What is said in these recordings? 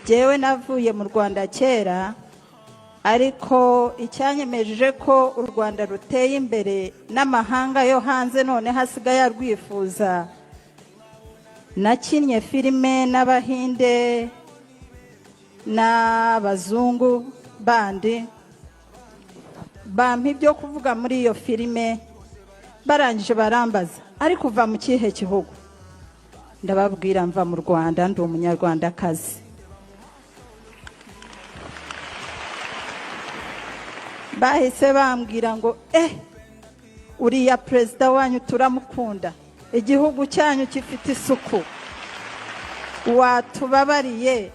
jewe navuye mu Rwanda kera, ariko icyanyemeje ko u Rwanda ruteye imbere n'amahanga yo hanze none hasigaye rwifuza, nakinnye filime n'abahinde n'abazungu bandi, bampa ibyo kuvuga muri iyo filime, barangije barambaza ariko uva mu kihe gihugu? Ndababwira mva mu Rwanda, ndi umunyarwandakazi. Bahise bambwira ngo uriya perezida wanyu turamukunda, igihugu cyanyu gifite isuku, watubabariye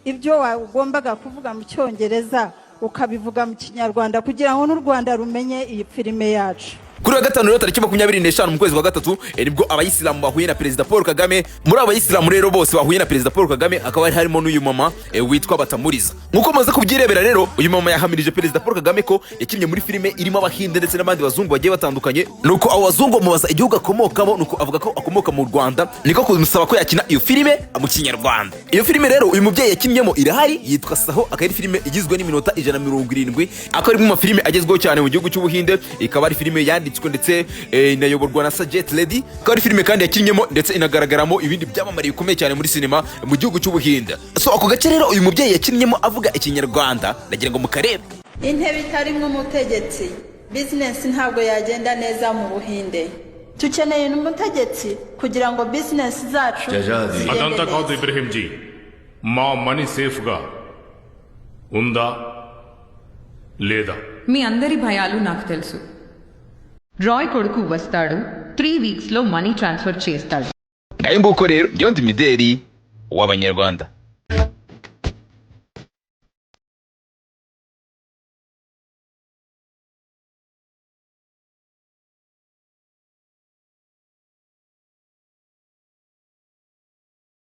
ibyo wagombaga kuvuga mu Cyongereza ukabivuga mu Kinyarwanda kugira ngo n'u Rwanda rumenye iyi filime yacu. Kuri wa gatanu rero tariki 25 mu kwezi kwa gatatu nibwo abayisilamu bahuye na Perezida Paul Kagame. Muri abayisilamu rero bose bahuye na Perezida Paul Kagame akaba harimo n'uyu mama witwa Batamuriza. Nkuko maze kubyirebera rero, uyu mama yahamirije Perezida Paul Kagame ko yakinnye muri filime irimo abahinde ndetse n'abandi bazungu bagiye batandukanye. Nuko abo bazungu mubaza igihugu akomokamo, nuko avuga ko akomoka mu Rwanda, niko kumusaba ko yakina iyo filime mu Kinyarwanda. Iyo filime rero uyu mubyeyi yakinnyemo irahari, yitwa Saho, akari filime igizwe n'iminota 170, akaba ari mu mafilime agezweho cyane mu gihugu cy'Ubuhinde. Ikaba ari filime ndetse inayoborwa na Jet Lady, akaba ari filime kandi yakinnyemo ndetse inagaragaramo ibindi byamamare bikomeye cyane muri sinema mu gihugu cy'Ubuhinde. So ako gace rero uyu mubyeyi yakinnyemo avuga Ikinyarwanda, nagira ngo mukarebe. Intebe itarimo umutegetsi, business ntabwo yagenda neza mu Buhinde. Tukeneye umutegetsi kugira ngo business zacu అదంతా కాదు ఇబ్రహీం జీ, మా money safe గా ఉందా లేదా? మీ అందరి భయాలు నాకు తెలుసు. రాయ్ కొడుకు వస్తాడు, 3 వీక్స్ లో మనీ ట్రాన్స్ఫర్ చేస్తాడు. Ngayo nguko rero ndi mideli w'Abanyarwanda.